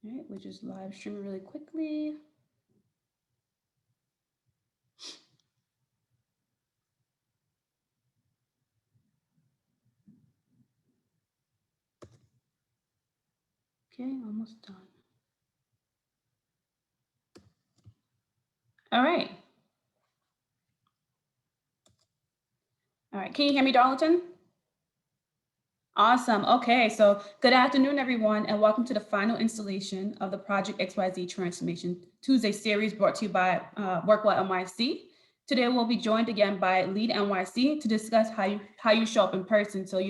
All right, we'll just live stream it really quickly. Okay, almost done. All right. All right, can you hear me, Darlington? Awesome. Okay, so good afternoon, everyone, and welcome to the final installation of the Project XYZ Transformation Tuesday series brought to you by Workwell NYC. Today, we'll be joined again by Lead NYC to discuss how you show up in person. So,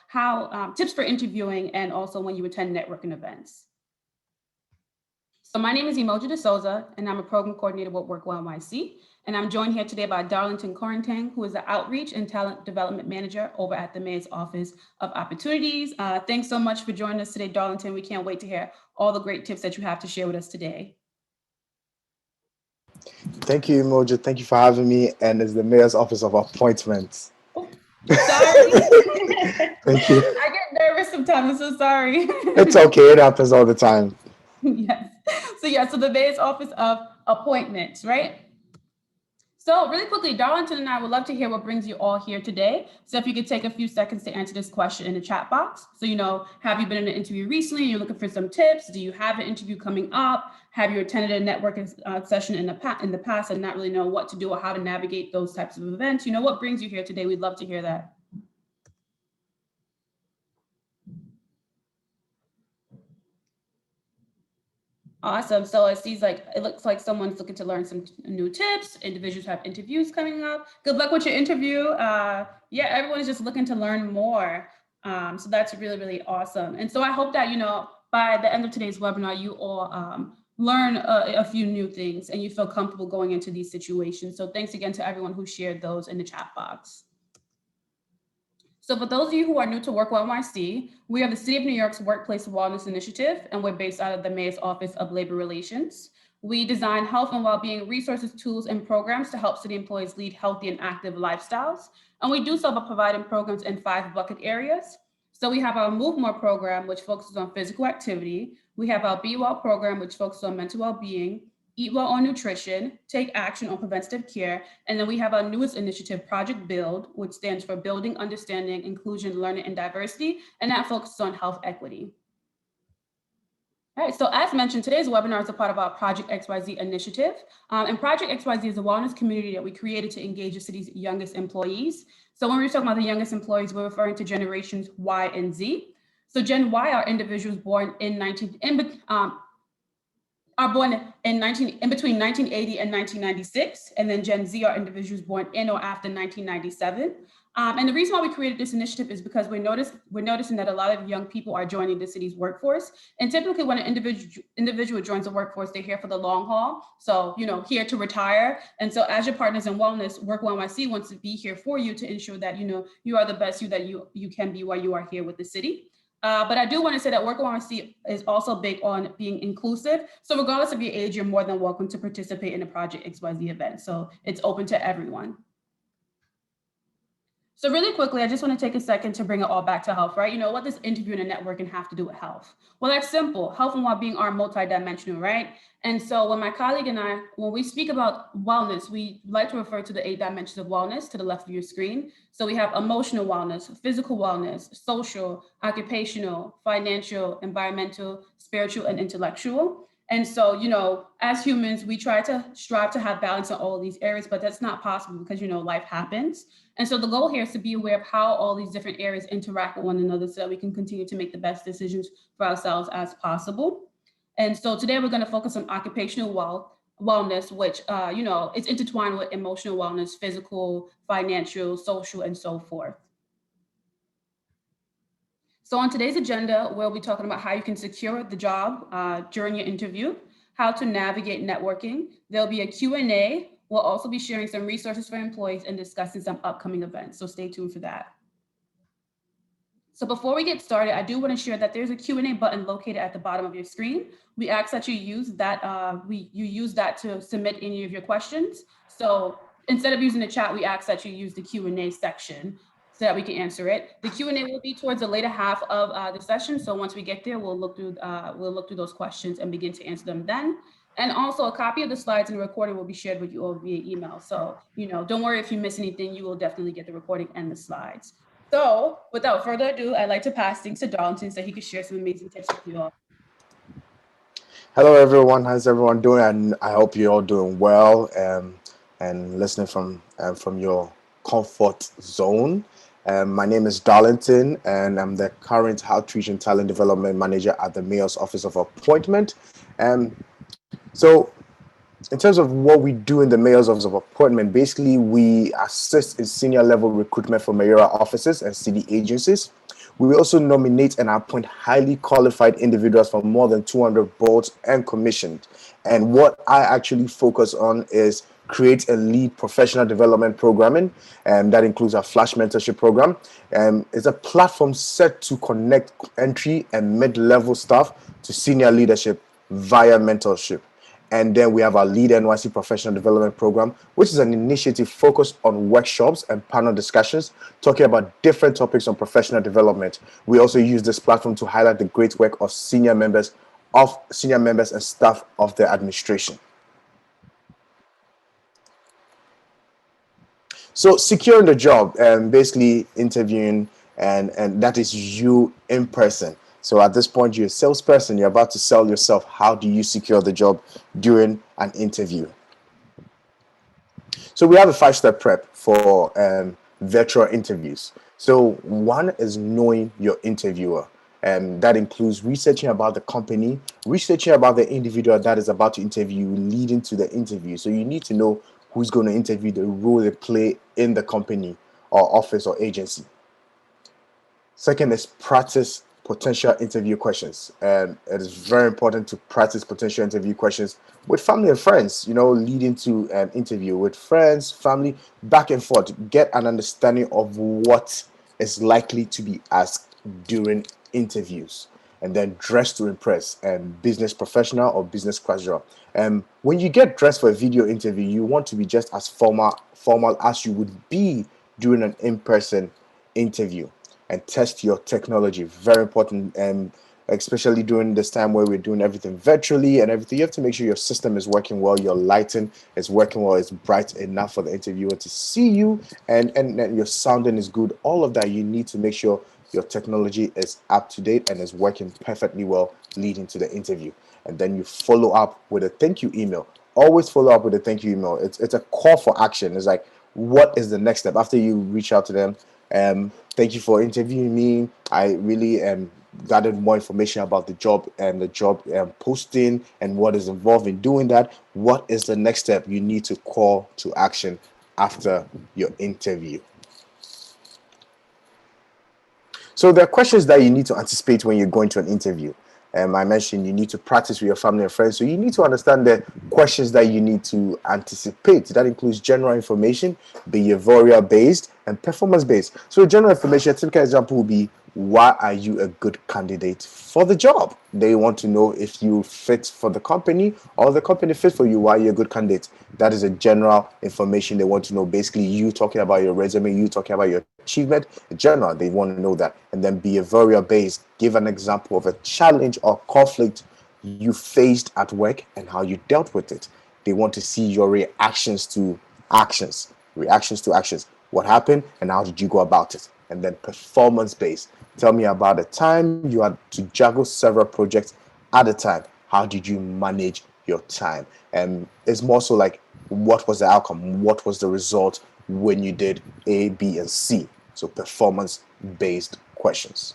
how tips for interviewing and also when you attend networking events. So my name is Emoji De Souza, and I'm a program coordinator with Workwell NYC. And I'm joined here today by Darlington Correntang, who is the Outreach and Talent Development Manager over at the Mayor's Office of Opportunities. Thanks so much for joining us today, Darlington. We can't wait to hear all the great tips that you have to share with us today. Thank you, Emoji. Thank you for having me. And it's the Mayor's Office of Appointments. Oh, sorry. Thank you. I get nervous sometimes. I'm so sorry. It's okay. It happens all the time. Yes. So the Mayor's Office of Appointments, right? So really quickly, Darlington and I would love to hear what brings you all here today. So if you could take a few seconds to answer this question in the chat box. So, have you been in an interview recently? You're looking for some tips. Do you have an interview coming up? Have you attended a networking session in the past and not really know what to do or how to navigate those types of events? What brings you here today? We'd love to hear that. Awesome. So it looks like someone's looking to learn some new tips. Individuals have interviews coming up. Good luck with your interview. Everyone's just looking to learn more. So that's really, really awesome. And so I hope that, by the end of today's webinar, you all learn a few new things and you feel comfortable going into these situations. So thanks again to everyone who shared those in the chat box. So for those of you who are new to Workwell NYC, we are the City of New York's Workplace Wellness Initiative, and we're based out of the Mayor's Office of Labor Relations. We design health and well-being resources, tools, and programs to help city employees lead healthy and active lifestyles. And we do so by providing programs in 5 bucket areas. So we have our Move More program, which focuses on physical activity. We have our Be Well program, which focuses on mental well-being. Eat Well on nutrition, take action on preventative care, and then we have our newest initiative, Project Build, which stands for Building Understanding, Inclusion, Learning, and Diversity, and that focuses on health equity. All right, so as mentioned, today's webinar is a part of our Project XYZ initiative. And Project XYZ is a wellness community that we created to engage the city's youngest employees. So when we're talking about the youngest employees, we're referring to generations Y and Z. So Gen Y are individuals born in between 1980 and 1996, and then Gen Z are individuals born in or after 1997. And the reason why we created this initiative is because we're noticing that a lot of young people are joining the city's workforce. And typically when an individual joins the workforce, they're here for the long haul. So, here to retire. And so as your partners in wellness, Workwell NYC wants to be here for you to ensure that, you are the best you that you can be while you are here with the city. But I do want to say that Workwell NYC is also big on being inclusive. So regardless of your age, you're more than welcome to participate in a Project XYZ event. So it's open to everyone. So really quickly, I just want to take a second to bring it all back to health, right? What does interviewing and networking have to do with health? Well, that's simple. Health and well-being are multidimensional, right? And so when my colleague and I, when we speak about wellness, we like to refer to the 8 dimensions of wellness to the left of your screen. So we have emotional wellness, physical wellness, social, occupational, financial, environmental, spiritual, and intellectual. And so, as humans, we try to strive to have balance in all of these areas, but that's not possible because, life happens. And so the goal here is to be aware of how all these different areas interact with one another so that we can continue to make the best decisions for ourselves as possible. And so today we're going to focus on occupational wellness, which, it's intertwined with emotional wellness, physical, financial, social, and so forth. So on today's agenda, we'll be talking about how you can secure the job during your interview, how to navigate networking. There'll be a Q&A. We'll also be sharing some resources for employees and discussing some upcoming events. So stay tuned for that. So before we get started, I do want to share that there's a Q&A button located at the bottom of your screen. We ask that you use that, you use that to submit any of your questions. So instead of using the chat, we ask that you use the Q&A section. so that we can answer it. The Q&A will be towards the later half of the session. So once we get there, we'll look through those questions and begin to answer them then. And also a copy of the slides and the recording will be shared with you all via email. So, don't worry if you miss anything, you will definitely get the recording and the slides. So without further ado, I'd like to pass things to Darlington so he can share some amazing tips with you all. Hello, everyone. How's everyone doing? And I hope you're all doing well and listening from your comfort zone. My name is Darlington, and I'm the current Outreach and Talent Development Manager at the Mayor's Office of Appointment. So in terms of what we do in the Mayor's Office of Appointment, basically we assist in senior level recruitment for mayoral offices and city agencies. We also nominate and appoint highly qualified individuals from more than 200 boards and commissions. And what I actually focus on is create and lead professional development programming, and that includes our Flash Mentorship Program. It's a platform set to connect entry and mid-level staff to senior leadership via mentorship. And then we have our Lead NYC Professional Development Program, which is an initiative focused on workshops and panel discussions, talking about different topics on professional development. We also use this platform to highlight the great work of senior members and staff of the administration. So securing the job and basically interviewing, and that is you in person. So at this point, you're a salesperson, you're about to sell yourself. How do you secure the job during an interview? So we have a 5-step prep for virtual interviews. So one is knowing your interviewer. And that includes researching about the company, researching about the individual that is about to interview, leading to the interview. So you need to know who's going to interview, the role they play in the company or office or agency. Second is practice potential interview questions. And it is very important to practice potential interview questions with family and friends, leading to an interview with friends, family, back and forth. Get an understanding of what is likely to be asked during interviews. And then dress to impress, and business professional or business casual. When you get dressed for a video interview, you want to be just as formal as you would be during an in-person interview. And test your technology. Very important, and especially during this time where we're doing everything virtually and everything. You have to make sure your system is working well, your lighting is working well, it's bright enough for the interviewer to see you, and your sounding is good. All of that, you need to make sure your technology is up to date and is working perfectly well leading to the interview. And then you follow up with a thank you email. Always follow up with a thank you email. It's a call for action. It's like, what is the next step after you reach out to them? Thank you for interviewing me. I really gathered more information about the job and the job posting and what is involved in doing that. What is the next step you need to call to action after your interview? So there are questions that you need to anticipate when you're going to an interview. I mentioned you need to practice with your family and friends. So you need to understand the questions that you need to anticipate. That includes general information, behavioral based, and performance based. So general information, a typical example would be, why are you a good candidate for the job? They want to know if you fit for the company or the company fit for you. Why you're a good candidate? That is a general information they want to know. Basically, you talking about your resume, you talking about your achievement. In general, they want to know that. And then behavioral based, give an example of a challenge or conflict you faced at work and how you dealt with it. They want to see your reactions to actions. What happened and how did you go about it? And then performance based, tell me about a time you had to juggle several projects at a time. How did you manage your time? And it's more so like, what was the outcome? What was the result when you did A, B, and C? So performance based questions.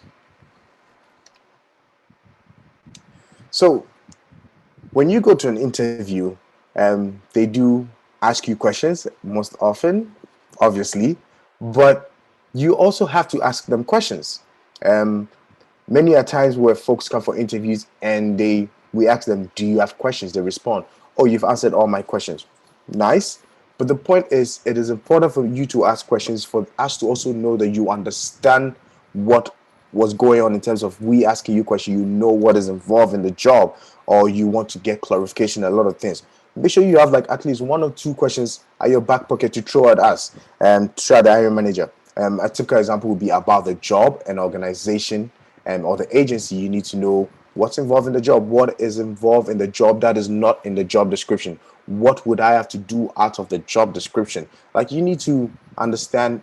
So when you go to an interview, they do ask you questions most often, obviously, but you also have to ask them questions. Many a times where folks come for interviews and we ask them, do you have questions? They respond, oh, you've answered all my questions. Nice. But the point is, it is important for you to ask questions, for us to also know that you understand what was going on in terms of we asking you questions, you know what is involved in the job, or you want to get clarification on a lot of things. Make sure you have like at least 1 or 2 questions at your back pocket to throw at us and throw at the hiring manager. A typical example would be about the job and organization or the agency. You need to know what's involved in the job, what is involved in the job that is not in the job description. What would I have to do out of the job description? Like, you need to understand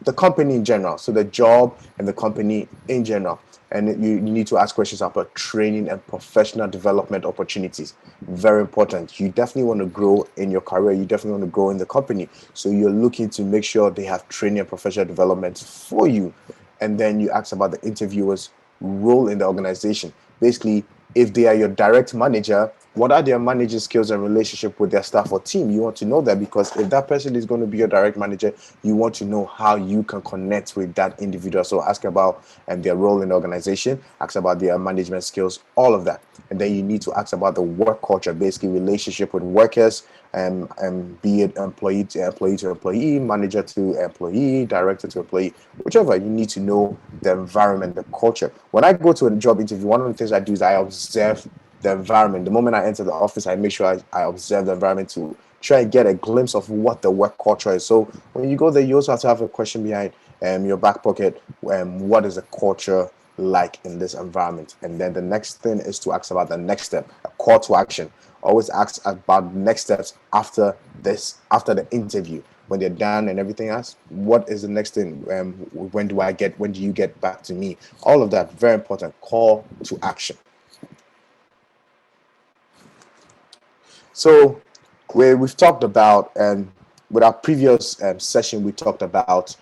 the company in general, so the job and the company in general. And you need to ask questions about training and professional development opportunities. Very important. You definitely want to grow in your career. You definitely want to grow in the company. So you're looking to make sure they have training and professional development for you. And then you ask about the interviewer's role in the organization. Basically, if they are your direct manager, what are their managing skills and relationship with their staff or team? You want to know that, because if that person is going to be your direct manager, you want to know how you can connect with that individual. So ask about their role in the organization, ask about their management skills, all of that. And then you need to ask about the work culture, basically relationship with workers, be it employee to employee, manager to employee, director to employee, whichever. You need to know the environment, the culture. When I go to a job interview, one of the things I do is I observe the environment. The moment I enter the office, I make sure I observe the environment to try and get a glimpse of what the work culture is. So when you go there, you also have to have a question behind your back pocket. What is the culture like in this environment? And then the next thing is to ask about the next step, a call to action. Always ask about next steps after the interview. When they're done and everything else, what is the next thing? When do you get back to me? All of that, very important. Call to action. So we've talked about, and with our previous session, we talked about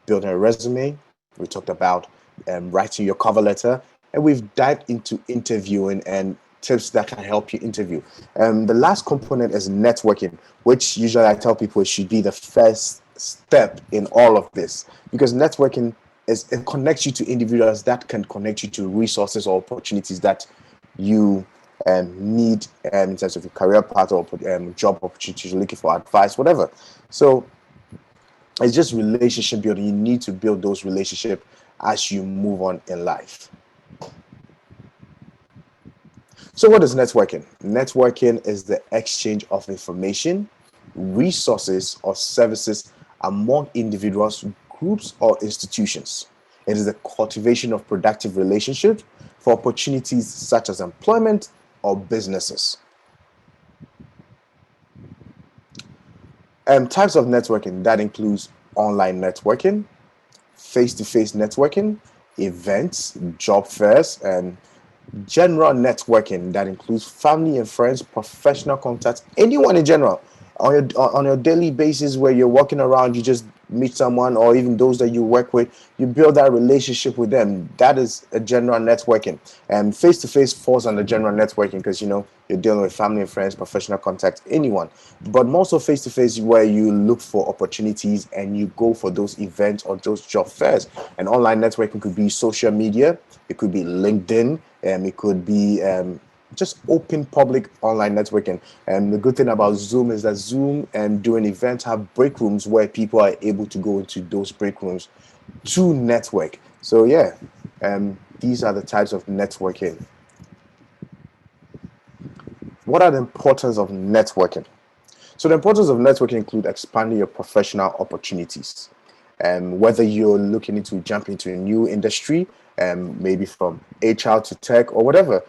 building a resume. We talked about writing your cover letter, and we've dived into interviewing and tips that can help you interview. The last component is networking, which usually I tell people should be the first step in all of this, because networking it connects you to individuals that can connect you to resources or opportunities that you need in terms of your career path or job opportunities, you're looking for advice, whatever. So it's just relationship building. You need to build those relationships as you move on in life. So what is networking? Networking is the exchange of information, resources, or services among individuals, groups, or institutions. It is the cultivation of productive relationships for opportunities such as employment or businesses. Types of networking that includes online networking, face-to-face networking, events, job fairs, and general networking that includes family and friends, professional contacts, anyone in general. On your daily basis, where you're walking around, you just meet someone, or even those that you work with, you build that relationship with them. That is a general networking. And face to face falls under general networking, because you're dealing with family and friends, professional contacts, anyone. But more so face to face, where you look for opportunities and you go for those events or those job fairs. And online networking could be social media, it could be LinkedIn, it could be just open public online networking. And the good thing about Zoom is that Zoom and doing events have break rooms where people are able to go into those break rooms to network. So yeah, these are the types of networking. What are the importance of networking? So the importance of networking include expanding your professional opportunities. Whether you're looking to jump into a new industry, maybe from HR to tech or whatever,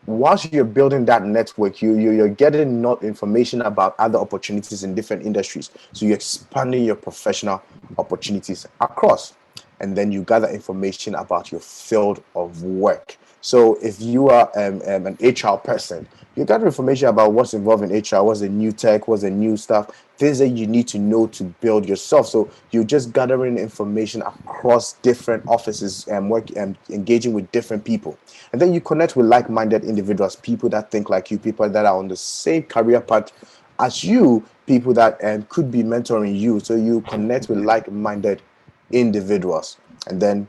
whilst you're building that network, you're getting not information about other opportunities in different industries. So you're expanding your professional opportunities across, and then you gather information about your field of work. So if you are an HR person, you gather information about what's involved in HR, what's the new tech, what's the new stuff, things that you need to know to build yourself. So you're just gathering information across different offices and work and engaging with different people. And then you connect with like-minded individuals, people that think like you, people that are on the same career path as you, people that could be mentoring you. So you connect with like-minded individuals. And then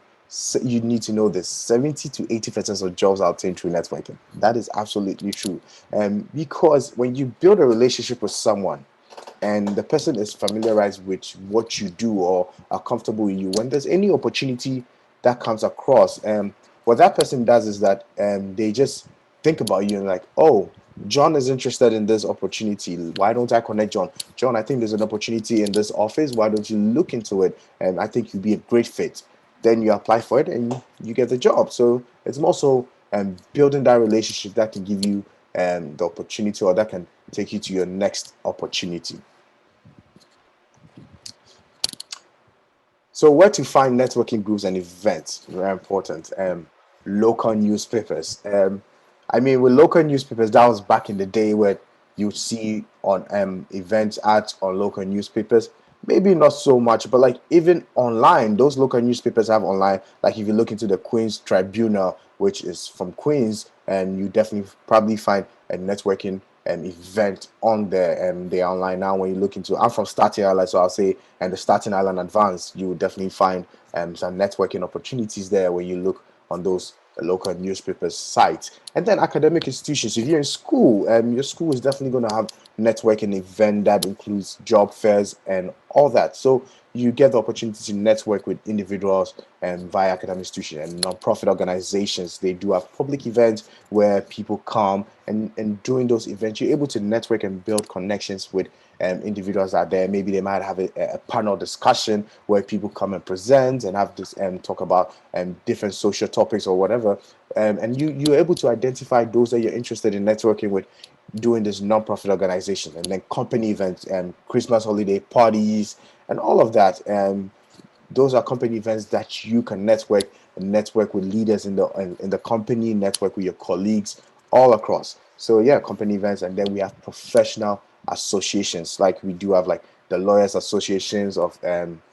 you need to know this: 70 to 80% of jobs are obtained through networking. That is absolutely true. Because when you build a relationship with someone and the person is familiarized with what you do or are comfortable with you, when there's any opportunity that comes across, what that person does is that they just think about you and like, oh, John is interested in this opportunity. Why don't I connect John? John, I think there's an opportunity in this office. Why don't you look into it? And I think you'd be a great fit. Then you apply for it and you get the job. So it's more so building that relationship that can give you the opportunity, or that can take you to your next opportunity. So where to find networking groups and events? Very important. Local newspapers. I mean, with local newspapers, that was back in the day where you see on events ads on local newspapers. Maybe not so much, but like even online, those local newspapers have online. Like if you look into the Queen's Tribunal, which is from Queens, and you definitely probably find a networking event on there, and they're online now. When you look into, I'm from Staten Island, so I'll say, and the Staten Island Advance, you will definitely find some networking opportunities there when you look on those local newspapers sites. And then academic institutions, if you're in school, your school is definitely going to have networking event that includes job fairs and all that. So you get the opportunity to network with individuals and via academic institutions and non-profit organizations. They do have public events where people come, and during those events you're able to network and build connections with individuals out there. Maybe they might have a panel discussion where people come and present and have this and talk about different social topics or whatever. And you're able to identify those that you're interested in networking with doing this non-profit organization. And then company events and Christmas holiday parties and all of that. Those are company events that you can network, and network with leaders in the company, network with your colleagues all across. So yeah, company events. And then we have professional associations, like we do have like the lawyers associations of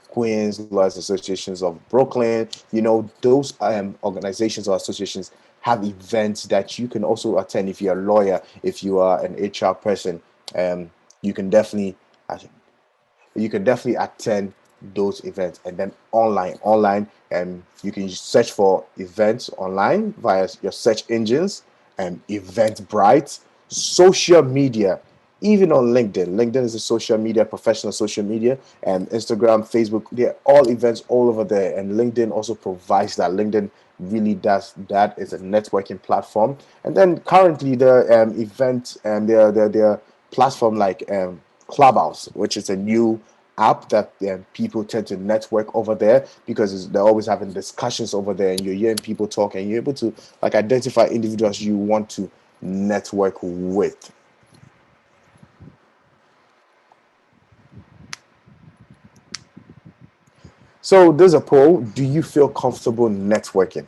Queens, lawyers associations of Brooklyn. Those organizations or associations have events that you can also attend. If you're a lawyer, if you are an HR person, um you can definitely attend those events. And then online, and you can search for events online via your search engines and Eventbrite. Social media, even on LinkedIn is a social media, professional social media, and Instagram, Facebook, they're all events all over there. And LinkedIn also provides that. LinkedIn really does that. It's a networking platform. And then currently the event and their platform like Clubhouse, which is a new app that people tend to network over there, because they're always having discussions over there, and you're hearing people talk, and you're able to like identify individuals you want to network with. So there's a poll: do you feel comfortable networking?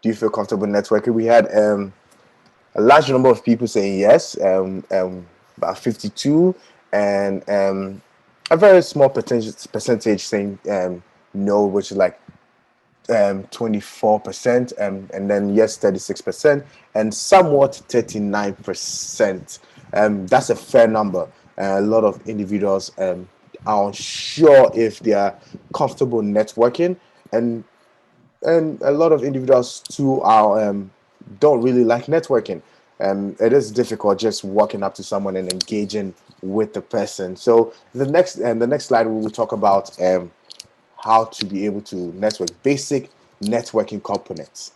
Do you feel comfortable networking? We had a large number of people saying yes, about 52, and a very small percentage saying no, which is like 24%, and then yes, 36%, and somewhat 39%. That's a fair number. A lot of individuals are unsure if they are comfortable networking, and a lot of individuals too are don't really like networking. It is difficult just walking up to someone and engaging with the person. So the next slide we will talk about how to be able to network, basic networking components.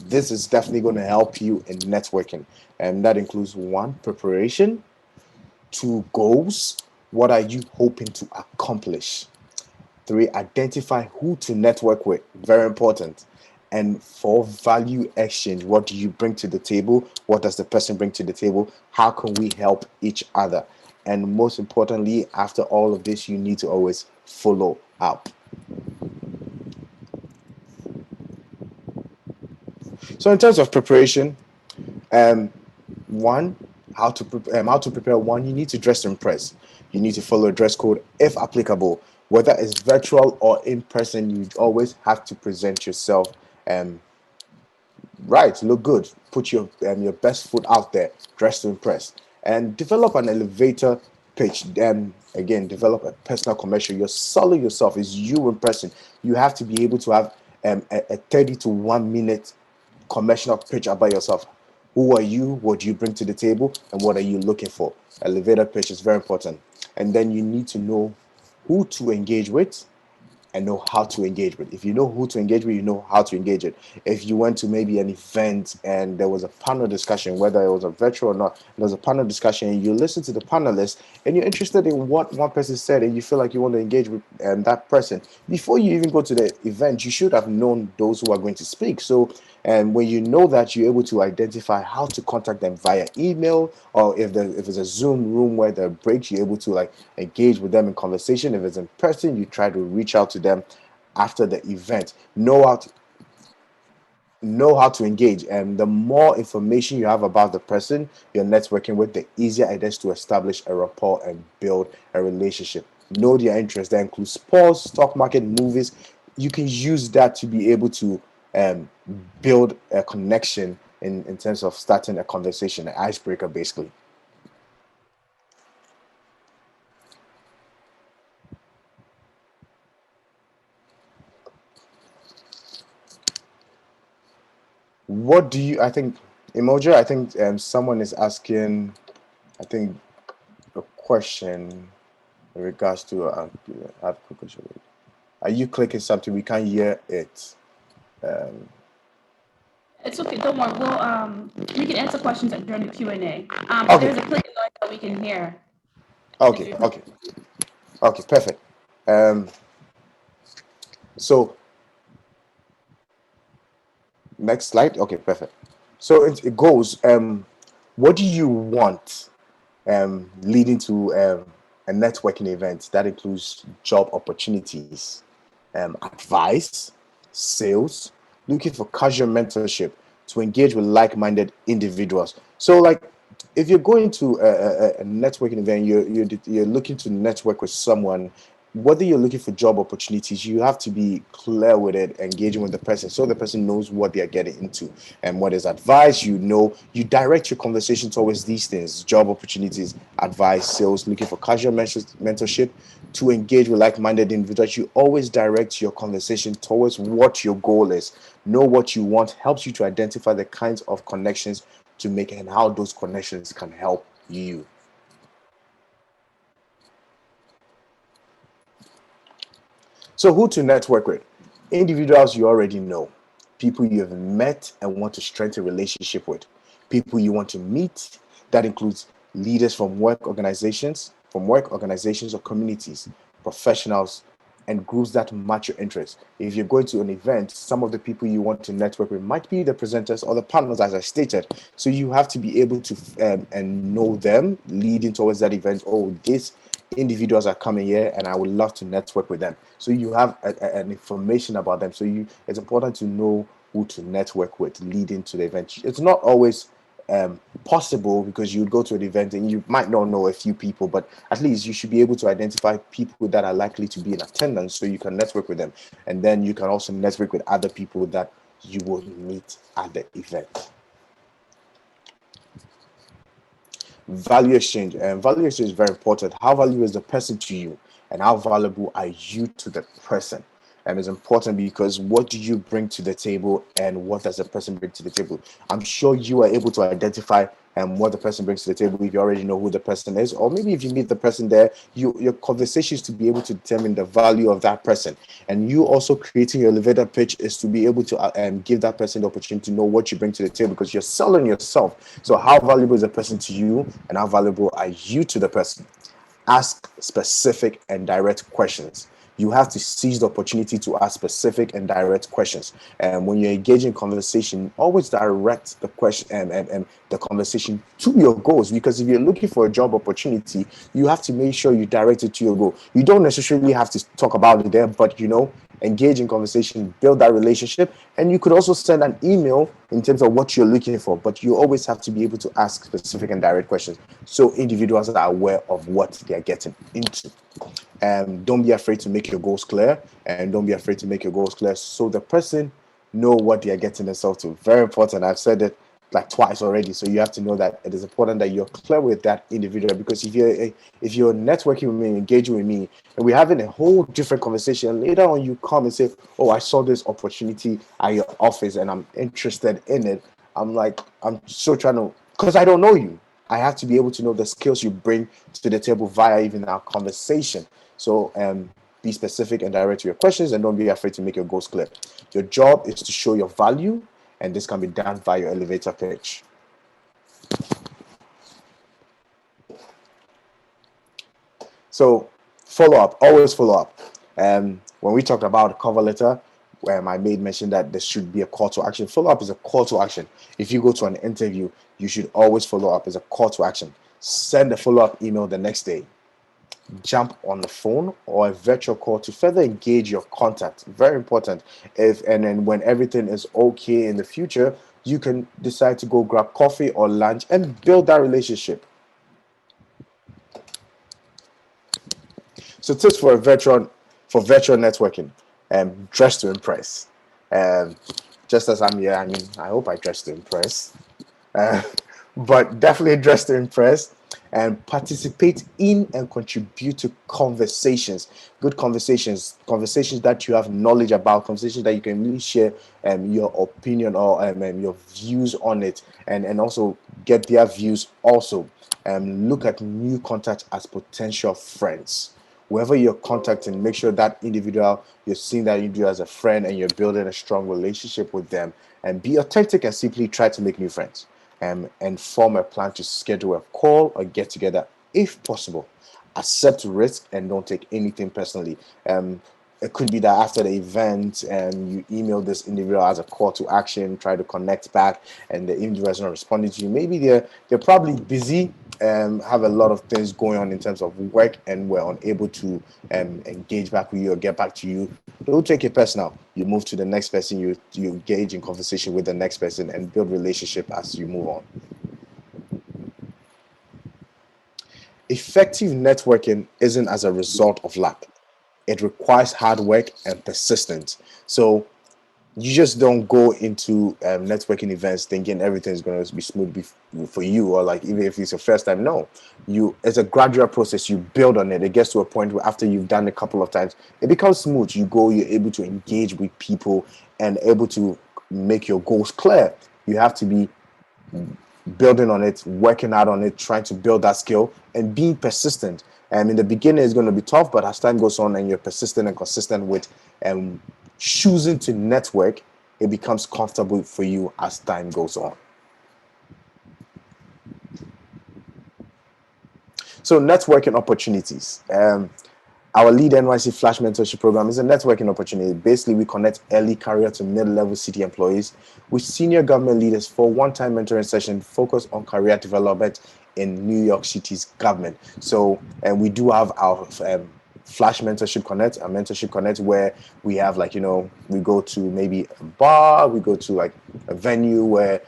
This is definitely going to help you in networking, and that includes: one, preparation; two, goals. What are you hoping to accomplish? Three, identify who to network with. Very important. And four, value exchange. What do you bring to the table? What does the person bring to the table? How can we help each other? And most importantly, after all of this, you need to always follow up. So, in terms of preparation, um, one, how to prepare. One, you need to dress to impress. You need to follow a dress code if applicable. Whether it's virtual or in person, you always have to present yourself um right, look good, put your best foot out there, dress to impress, and develop an elevator pitch. Again, develop a personal commercial. You're selling yourself, is you in person. You have to be able to have a 30 to 1 minute commercial pitch about yourself. Who are you? What do you bring to the table? And what are you looking for? Elevator pitch is very important. And then you need to know who to engage with and know how to engage with. If you know who to engage with, you know how to engage it. If you went to maybe an event and there was a panel discussion, whether it was a virtual or not, there was a panel discussion and you listen to the panelists and you're interested in what one person said and you feel like you want to engage with that person, before you even go to the event, you should have known those who are going to speak. So and when you know that, you're able to identify how to contact them via email, or if it's a Zoom room where there are breaks, you're able to like engage with them in conversation. If it's in person, you try to reach out to them after the event. Know how to engage, and the more information you have about the person you're networking with, the easier it is to establish a rapport and build a relationship. Know their interests. That includes sports, stock market, movies. You can use that to be able to um, build a connection in terms of starting a conversation, an icebreaker basically. What do you, I think, Emoji, I think someone is asking, I think, a question in regards to, I have a quick question. Are you clicking something? We can't hear it. Um, It's okay, don't worry. You can answer questions during the Q&A. But okay, there's a clicking noise that we can hear if okay, you click. okay, okay, perfect. Um, so next slide. Okay, perfect. So it goes. What do you want leading to a networking event that includes job opportunities, advice, sales, looking for casual mentorship to engage with like-minded individuals. So, like, if you're going to a networking event, you're looking to network with someone. Whether you're looking for job opportunities, you have to be clear with it, engaging with the person, so the person knows what they are getting into and what is advice. You direct your conversation towards these things: job opportunities, advice, sales, looking for casual mentorship to engage with like-minded individuals. You always direct your conversation towards what your goal is. Know what you want helps you to identify the kinds of connections to make and how those connections can help you. So, who to network with? Individuals you already know, people you have met and want to strengthen relationship with, people you want to meet. That includes leaders from work organizations or communities, professionals, and groups that match your interests. If you're going to an event, some of the people you want to network with might be the presenters or the panels, as I stated. So you have to be able to and know them leading towards that event. Oh, these individuals are coming here, and I would love to network with them. So you have an information about them. So it's important to know who to network with leading to the event. It's not always possible because you go to an event and you might not know a few people, but at least you should be able to identify people that are likely to be in attendance so you can network with them. And then you can also network with other people that you will meet at the event. Value exchange. And value exchange is very important. How valuable is the person to you, and how valuable are you to the person? And it's important because what do you bring to the table, and what does the person bring to the table? I'm sure you are able to identify what the person brings to the table if you already know who the person is, or maybe if you meet the person there, your conversation is to be able to determine the value of that person. And you also creating your elevator pitch is to be able to give that person the opportunity to know what you bring to the table, because you're selling yourself. So how valuable is the person to you, and how valuable are you to the person? Ask specific and direct questions. You have to seize the opportunity to ask specific and direct questions. And when you're engaging in conversation, always direct the question and the conversation to your goals. Because if you're looking for a job opportunity, you have to make sure you direct it to your goal. You don't necessarily have to talk about it there, but engage in conversation, build that relationship, and you could also send an email in terms of what you're looking for. But you always have to be able to ask specific and direct questions so individuals are aware of what they are getting into. Don't be afraid to make your goals clear, and don't be afraid to make your goals clear so the person know what they are getting themselves to. Very important. I've said it like twice already, so you have to know that it is important that you're clear with that individual, because if you're networking with me, engaging with me, and we're having a whole different conversation, later on you come and say, oh, I saw this opportunity at your office and I'm interested in it, I'm so trying to, because I don't know you. I have to be able to know the skills you bring to the table via even our conversation. So be specific and direct to your questions, and don't be afraid to make your goals clear. Your job is to show your value, and this can be done via your elevator pitch. So follow up, always follow up. When we talked about cover letter, I made mention that there should be a call to action. Follow up is a call to action. If you go to an interview, you should always follow up as a call to action. Send a follow up email the next day. Jump on the phone or a virtual call to further engage your contact. Very important. And then when everything is okay in the future, you can decide to go grab coffee or lunch and build that relationship. So tips for virtual networking. Dress to impress. Just as I'm here, I mean, I hope I dress to impress. Uh, but definitely dress to impress, and participate in and contribute to conversations. Good conversations that you have knowledge about, conversations that you can really share your opinion or your views on it, and also get their views also. Look at new contacts as potential friends. Whoever you're contacting, make sure that individual, you're seeing that individual as a friend and you're building a strong relationship with them. And be authentic and simply try to make new friends. And form a plan to schedule a call or get together if possible. Accept risk and don't take anything personally. It could be that after the event you email this individual as a call to action, try to connect back, and the individual is not responding to you. Maybe they're probably busy, have a lot of things going on in terms of work, and were unable to engage back with you or get back to you. Don't take it personal. You move to the next person, you engage in conversation with the next person and build relationship as you move on. Effective networking isn't as a result of luck. It requires hard work and persistence. So you just don't go into networking events thinking everything is going to be smooth for you, or like even if it's your first time. No, it's a gradual process. You build on it. It gets to a point where after you've done it a couple of times, it becomes smooth. You're able to engage with people and able to make your goals clear. You have to be building on it, working out on it, trying to build that skill and being persistent. And in the beginning, it's going to be tough, but as time goes on and you're persistent and consistent with choosing to network, it becomes comfortable for you as time goes on. So networking opportunities. Our Lead NYC Flash Mentorship Program is a networking opportunity. Basically, we connect early career to mid-level city employees with senior government leaders for one-time mentoring session focused on career development in New York City's government. So, and we do have our Flash Mentorship Connect, a Mentorship Connect, where we have we go to maybe a bar, we go to like a venue where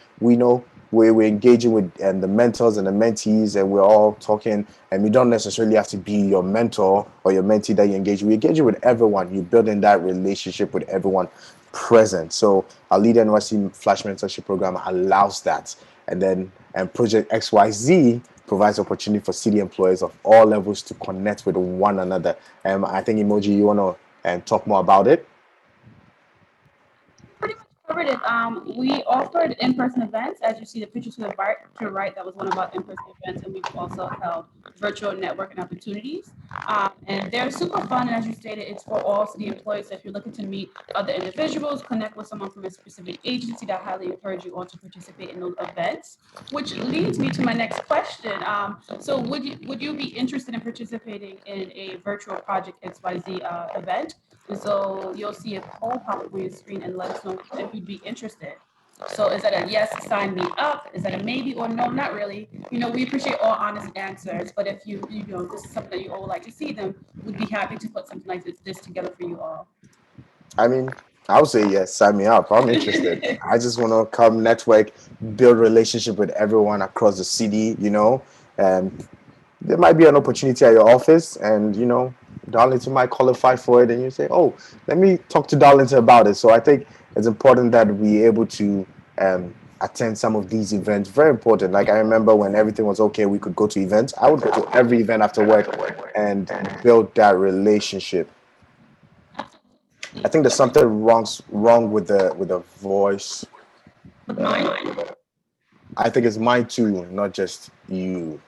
we're engaging with the mentors and the mentees, and we're all talking, and we don't necessarily have to be your mentor or your mentee that you engage. We engage with everyone. You're building that relationship with everyone present. So our Lead NYC Flash Mentorship Program allows that. And then Project XYZ provides opportunity for city employees of all levels to connect with one another. I think, Emoji, you want to talk more about it? Pretty much covered it. We offered in-person events, as you see the pictures to the right. That was one of our in-person events, and we've also held virtual networking opportunities. And they're super fun. And as you stated, it's for all city employees. So if you're looking to meet other individuals, connect with someone from a specific agency, that highly encourage you all to participate in those events. Which leads me to my next question. So would you be interested in participating in a virtual Project XYZ event? And so you'll see a poll pop up on your screen and let us know if you'd be interested. So is that a yes, sign me up? Is that a maybe or no, not really? We appreciate all honest answers, but if you this is something that you all would like to see, then we'd be happy to put something like this together for you all. I mean, I would say yes, sign me up. I'm interested. I just want to come network, build relationship with everyone across the city, and there might be an opportunity at your office, and Darlington might qualify for it, and you say, oh, let me talk to Darlington about it. So I think it's important that we able to attend some of these events. Very important. Like I remember when everything was okay, we could go to events. I would go to every event after work and build that relationship. I think there's something wrong with the voice. With mine? I think it's mine too, not just you.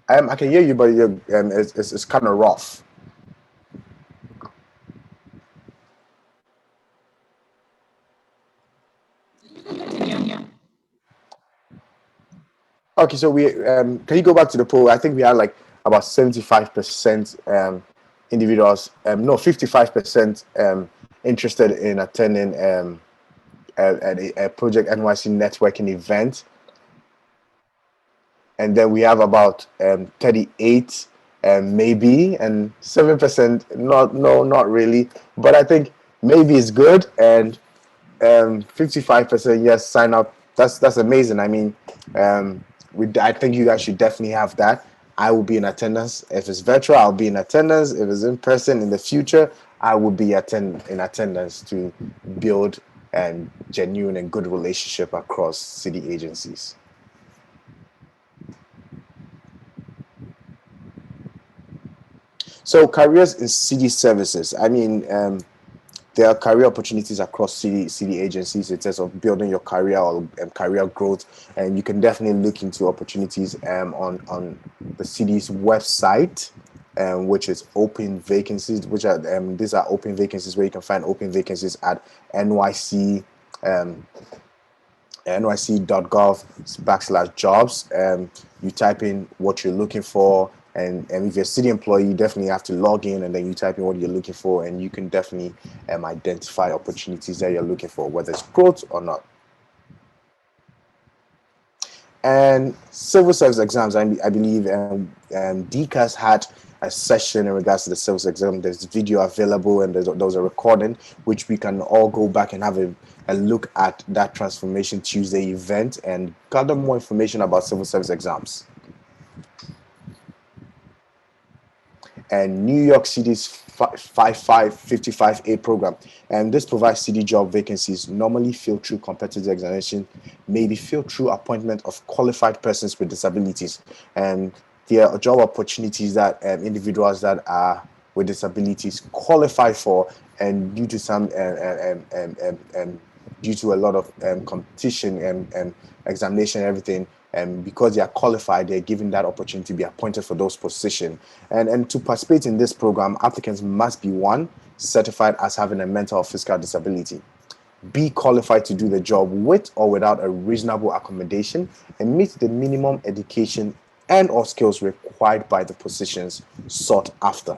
I can hear you, but it's kind of rough. Okay, so we can you go back to the poll? I think we had like about 75% individuals, no, 55% interested in attending a Project NYC networking event, and then we have about 38 maybe, and 7% not really. But I think maybe is good, and 55% yes, sign up. That's amazing. I mean, I think you guys should definitely have that. I will be in attendance. If it's virtual, I'll be in attendance. If it's in person in the future, I will be in attendance to build and genuine and good relationship across city agencies. So careers in city services. I mean, there are career opportunities across city agencies in terms of building your career or career growth, and you can definitely look into opportunities on the city's website, which is open vacancies, which are these are open vacancies where you can find open vacancies at NYC. nyc.gov/jobs. You type in what you're looking for, and if you're a city employee, you definitely have to log in, and then you type in what you're looking for, and you can definitely identify opportunities that you're looking for, whether it's growth or not. And civil service exams, I believe DCAS had a session in regards to the civil service exam. There's video available, and there's a recording which we can all go back and have a look at that Transformation Tuesday event and gather more information about civil service exams. And New York City's 5555A program. And this provides city job vacancies normally filled through competitive examination, maybe filled through appointment of qualified persons with disabilities. And there are job opportunities that individuals that are with disabilities qualify for, and due to some due to a lot of competition and examination and everything, and because they are qualified, they're given that opportunity to be appointed for those positions. And to participate in this program, applicants must be one, certified as having a mental or physical disability, be qualified to do the job with or without a reasonable accommodation, and meet the minimum education and or skills required by the positions sought after.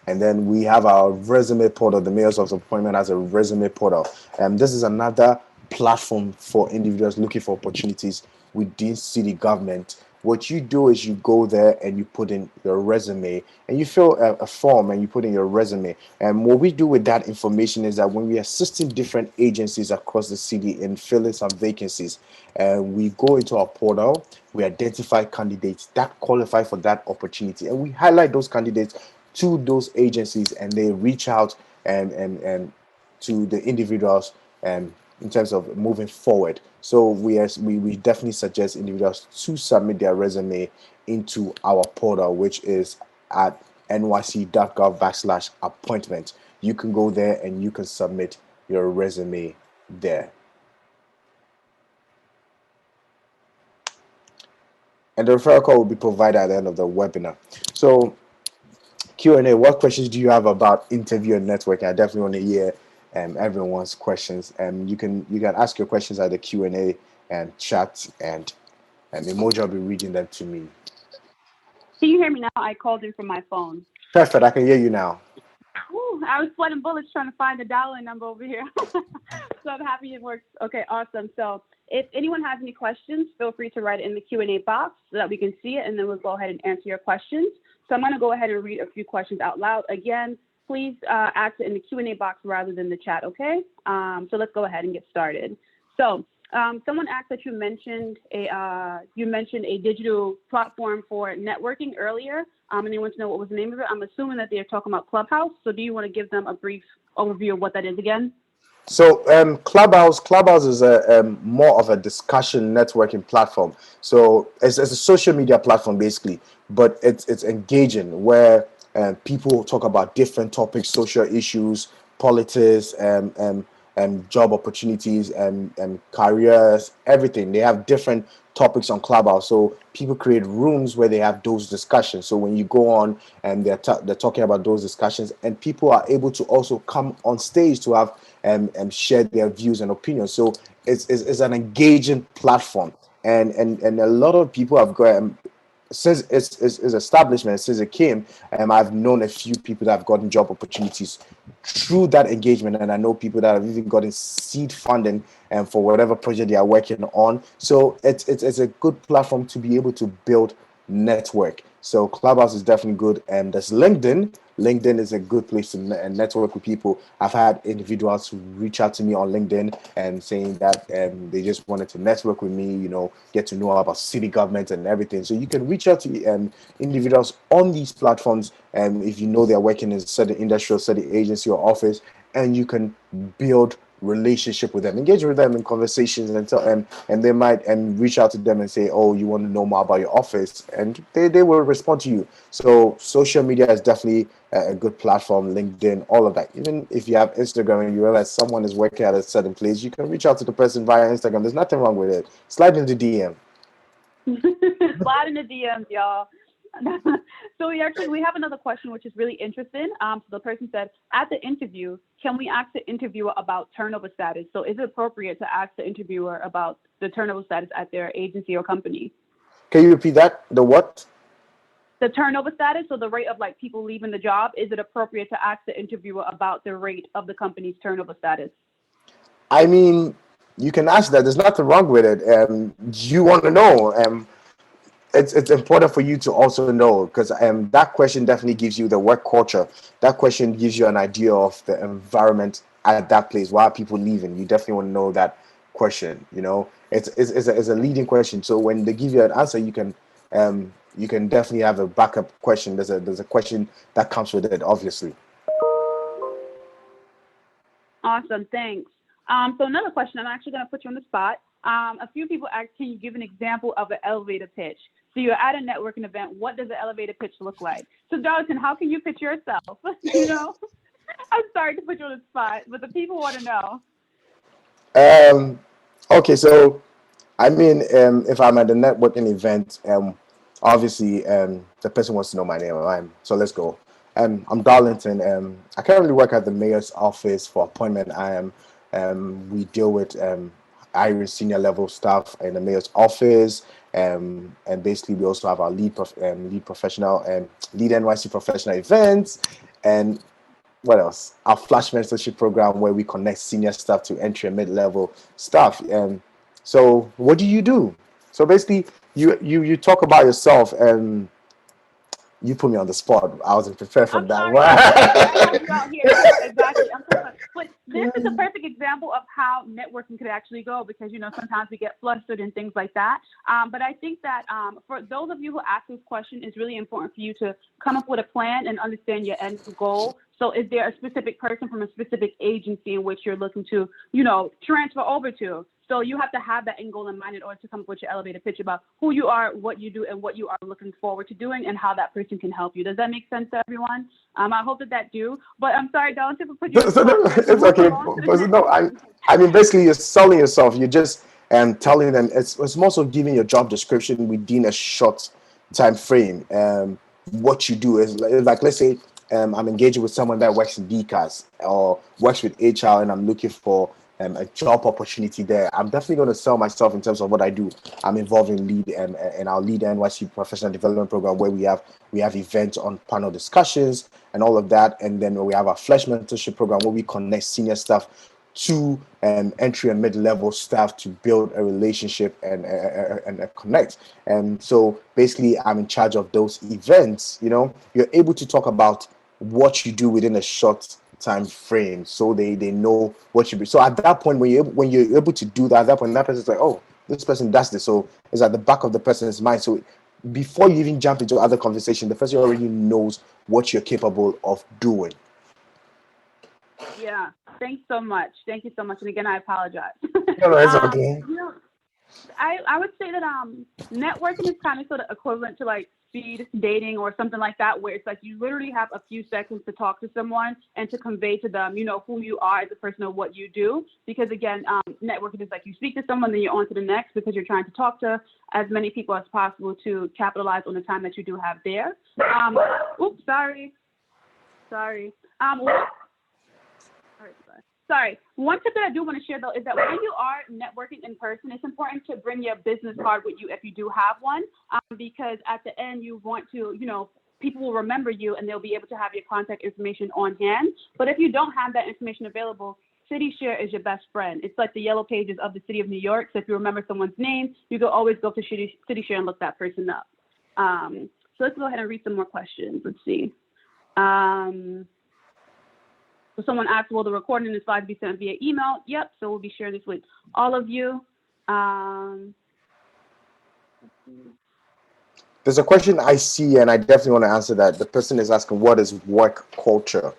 And then we have our resume portal. The Mayor's Office of Appointment has a resume portal. And this is another platform for individuals looking for opportunities within city government. What you do is you go there and you put in your resume, and you fill a form and you put in your resume. And what we do with that information is that when we are assisting different agencies across the city in filling some vacancies, we go into our portal, we identify candidates that qualify for that opportunity, and we highlight those candidates to those agencies, and they reach out and to the individuals in terms of moving forward. So we definitely suggest individuals to submit their resume into our portal, which is at nyc.gov/appointment. You can go there and you can submit your resume there. And the referral code will be provided at the end of the webinar. So Q&A, what questions do you have about interview and networking? I definitely want to hear everyone's questions. You can ask your questions at the Q&A and chat, and Emoji will be reading them to me. Can you hear me now? I called in from my phone. Perfect, I can hear you now. Ooh, I was sweating bullets trying to find the dial-in number over here. So I'm happy it works. Okay, awesome. So if anyone has any questions, feel free to write it in the Q&A box so that we can see it, and then we'll go ahead and answer your questions. So I'm going to go ahead and read a few questions out loud. Again, please ask it in the Q&A box rather than the chat, okay? So let's go ahead and get started. So someone asked that you mentioned a digital platform for networking earlier, and they want to know what was the name of it. I'm assuming that they're talking about Clubhouse. So do you want to give them a brief overview of what that is again? So Clubhouse is a more of a discussion networking platform. So it's a social media platform basically, but it's engaging where people talk about different topics, social issues, politics, job opportunities, and careers, everything. They have different topics on Clubhouse. So people create rooms where they have those discussions. So when you go on and they're talking about those discussions, and people are able to also come on stage to have and share their views and opinions. So it's an engaging platform, and a lot of people have got since its establishment, since it came, I've known a few people that have gotten job opportunities through that engagement, and I know people that have even gotten seed funding and for whatever project they are working on. So it's a good platform to be able to build network. So Clubhouse is definitely good, and there's LinkedIn. LinkedIn is a good place to network with people. I've had individuals who reach out to me on LinkedIn and saying that they just wanted to network with me, get to know about city government and everything. So you can reach out to individuals on these platforms, if you know they're working in a certain industry or certain agency or office, and you can build relationship with them, engage with them in conversations, and they might reach out to them and say, oh, you want to know more about your office, and they will respond to you. So social media is definitely a good platform. LinkedIn, all of that. Even if you have Instagram and you realize someone is working at a certain place, you can reach out to the person via Instagram. There's nothing wrong with it. Slide into DM. Slide in the DMs, y'all. So we have another question, which is really interesting. So the person said, at the interview, can we ask the interviewer about turnover status? So is it appropriate to ask the interviewer about the turnover status at their agency or company? Can you repeat that? The what? The turnover status, so the rate of like people leaving the job. Is it appropriate to ask the interviewer about the rate of the company's turnover status? I mean, you can ask that. There's nothing wrong with it. You want to know. It's important for you to also know, because that question definitely gives you the work culture. That question gives you an idea of the environment at that place. Why are people leaving? You definitely want to know that question. It's a leading question. So when they give you an answer, you can definitely have a backup question. There's a question that comes with it, obviously. Awesome, thanks. So another question, I'm actually going to put you on the spot. A few people asked, can you give an example of an elevator pitch? So you're at a networking event. What does the elevator pitch look like? So Jonathan, how can you pitch yourself? I'm sorry to put you on the spot, but the people want to know. Okay, so I mean, if I'm at a networking event, obviously the person wants to know my name. So let's go. I'm Darlington. I currently work at the mayor's office for appointment. We deal with Irish senior level staff in the mayor's office, and basically we also have our lead professional and lead NYC professional events, and what else? Our flash mentorship program where we connect senior staff to entry and mid-level staff. So what do you do? So basically you talk about yourself, and you put me on the spot. I wasn't prepared for that one. Exactly. But this is a perfect example of how networking could actually go, because, sometimes we get flustered and things like that. But I think that for those of you who ask this question, it's really important for you to come up with a plan and understand your end goal. So is there a specific person from a specific agency in which you're looking to, transfer over to? So you have to have that end goal in mind in order to come up with your elevator pitch about who you are, what you do, and what you are looking forward to doing, and how that person can help you. Does that make sense to everyone? I hope that do. But I'm sorry, Darlington, for putting you on the spot. It's okay. No, I mean, basically, you're selling yourself. You're just telling them. It's more so giving your job description within a short time frame. What you do is like let's say I'm engaging with someone that works in BCAS or works with HR, and I'm looking for a job opportunity there. I'm definitely going to sell myself in terms of what I do. I'm involved in our lead NYC professional development program, where we have events on panel discussions and all of that, and then we have our flash mentorship program where we connect senior staff to entry and mid-level staff to build a relationship and connect. And so basically I'm in charge of those events. You're able to talk about what you do within a short time frame, so they know what you do. So at that point, when you're able to do that, at that point, that person's like, oh, this person does this. So it's at the back of the person's mind. So before you even jump into other conversation, the person already knows what you're capable of doing. Yeah. Thanks so much. Thank you so much. And again, I apologize. No, it's okay. You know, I would say that networking is kind of sort of equivalent to like speed dating or something like that, where it's like you literally have a few seconds to talk to someone and to convey to them, you know, who you are as a person or what you do. Because again, networking is like you speak to someone, then you're on to the next because you're trying to talk to as many people as possible to capitalize on the time that you do have there. Oops, sorry. Sorry. One tip that I do want to share, though, is that when you are networking in person, it's important to bring your business card with you if you do have one, because at the end you want to, you know, people will remember you and they'll be able to have your contact information on hand. But if you don't have that information available, CityShare is your best friend. It's like the yellow pages of the city of New York. So if you remember someone's name, you can always go to CityShare and look that person up. So let's go ahead and read some more questions. Let's see. So someone asked, will the recording in the slides be sent via email? Yep, so we'll be sharing this with all of you. There's a question I see, and I definitely want to answer that. The person is asking, what is work culture?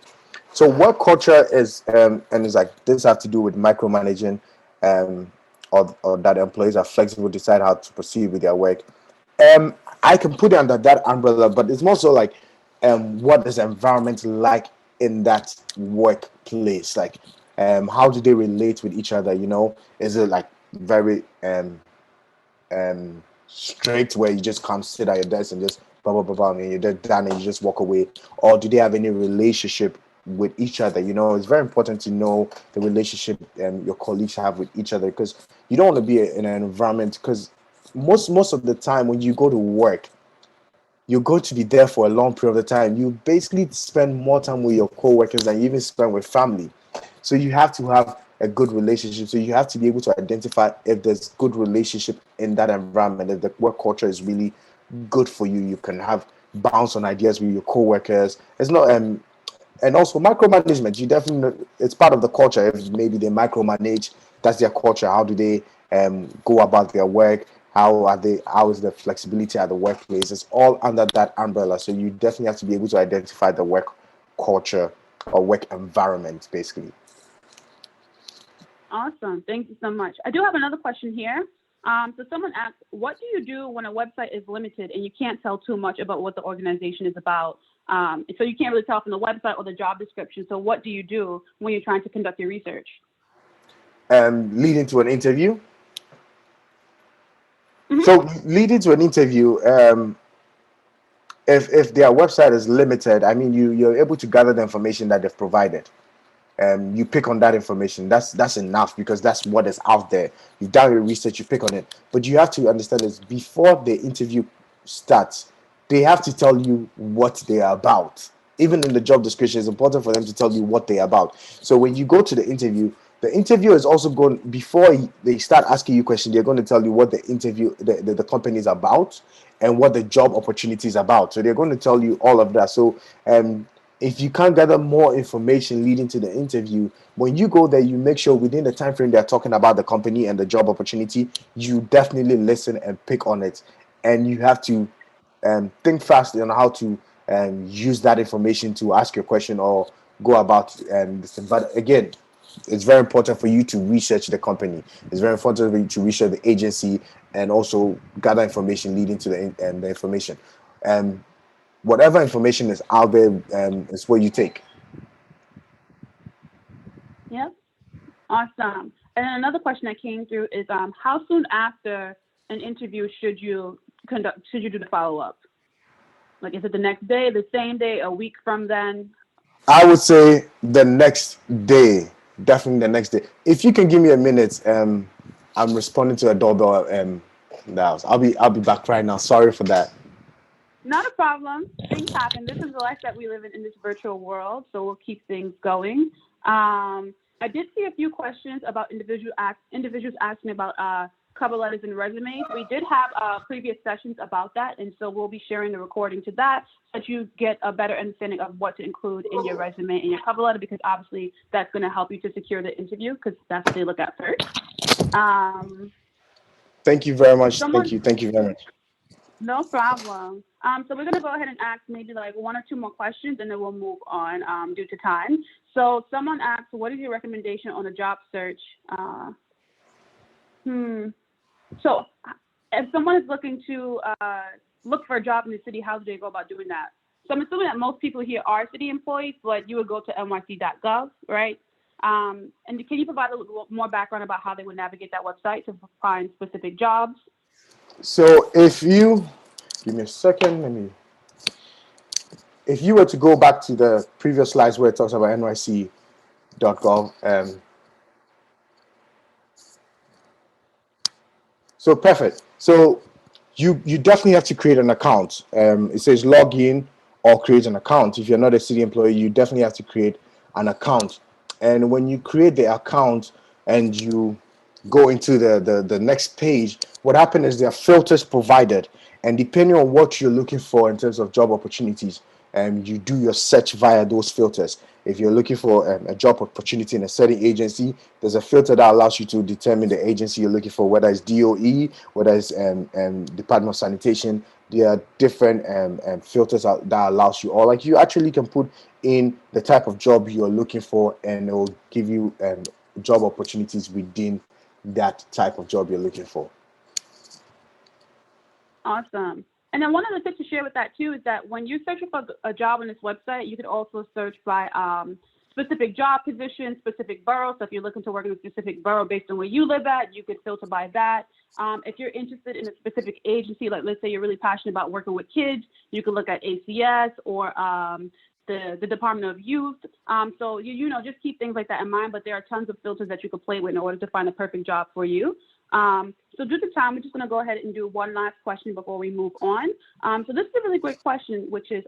So work culture is, and it's like, this has to do with micromanaging, or that employees are flexible, decide how to proceed with their work. I can put it under that umbrella, but it's more so like, what is the environment like in that workplace? Like, how do they relate with each other? You know, is it like very straight where you just come sit at your desk and just blah blah blah blah, and you're done and you just walk away, or do they have any relationship with each other? You know, it's very important to know the relationship your colleagues have with each other, because you don't want to be in an environment, because most of the time when you go to work, you're going to be there for a long period of time. You basically spend more time with your co-workers than you even spend with family. So you have to have a good relationship. So you have to be able to identify if there's good relationship in that environment, if the work culture is really good for you. You can have bounce on ideas with your co-workers. It's not and also micromanagement. You definitely, it's part of the culture. If maybe they micromanage, that's their culture. How do they go about their work? How is the flexibility at the workplace? It's all under that umbrella. So you definitely have to be able to identify the work culture or work environment, basically. Awesome. Thank you so much. I do have another question here. So someone asked, what do you do when a website is limited and you can't tell too much about what the organization is about? So you can't really tell from the website or the job description. So what do you do when you're trying to conduct your research? Leading to an interview. Mm-hmm. So leading to an interview, if their website is limited, I mean, you're able to gather the information that they've provided. You pick on that information. That's enough, because that's what is out there. You've done your research, you pick on it. But you have to understand is before the interview starts, they have to tell you what they are about. Even in the job description, it's important for them to tell you what they are about. So when you go to the interview is also going, before they start asking you questions, they're going to tell you what the company is about and what the job opportunity is about. So they're going to tell you all of that. So if you can't gather more information leading to the interview, when you go there, you make sure within the time frame they're talking about the company and the job opportunity, you definitely listen and pick on it. And you have to think fast on how to use that information to ask your question or go about this. But again, it's very important for you to research the company. It's very important for you to research the agency and also gather information leading to the information. Whatever information is out there is what you take. Yep. Awesome. And another question that came through is, how soon after an interview should you do the follow-up? Like, is it the next day, the same day, a week from then? I would say the next day. Definitely the next day. If you can give me a minute, I'm responding to a doorbell in the house. I'll be back right now. Sorry for that. Not a problem. Things happen. This is the life that we live in this virtual world, so we'll keep things going. I did see a few questions about individuals asking about cover letters and resumes. We did have previous sessions about that, and so we'll be sharing the recording to that so that you get a better understanding of what to include in your resume and your cover letter, because obviously that's going to help you to secure the interview, because that's what they look at first. Thank you very much. Thank you very much. No problem. So we're gonna go ahead and ask maybe like one or two more questions, and then we'll move on due to time. So someone asked, "What is your recommendation on a job search?" So if someone is looking to look for a job in the city, how do they go about doing that? So I'm assuming that most people here are city employees, but you would go to nyc.gov, right? And can you provide a little more background about how they would navigate that website to find specific jobs? So if you give me a second, if you were to go back to the previous slides where it talks about nyc.gov, so perfect. So you definitely have to create an account. It says log in or create an account. If you're not a city employee, you definitely have to create an account. And when you create the account and you go into the next page, what happens is there are filters provided. And depending on what you're looking for in terms of job opportunities, you do your search via those filters. If you're looking for a job opportunity in a certain agency, there's a filter that allows you to determine the agency you're looking for, whether it's DOE, whether it's Department of Sanitation. There are different filters that allows you, or like you actually can put in the type of job you're looking for, and it will give you job opportunities within that type of job you're looking for. Awesome. And then one of the tips to share with that too is that when you're searching for a job on this website, you could also search by specific job positions, specific boroughs. So if you're looking to work in a specific borough based on where you live at, you could filter by that. If you're interested in a specific agency, like let's say you're really passionate about working with kids, you could look at ACS or the Department of Youth. So you know, just keep things like that in mind. But there are tons of filters that you could play with in order to find the perfect job for you. So due to time, we're just going to go ahead and do one last question before we move on. So this is a really great question, which is,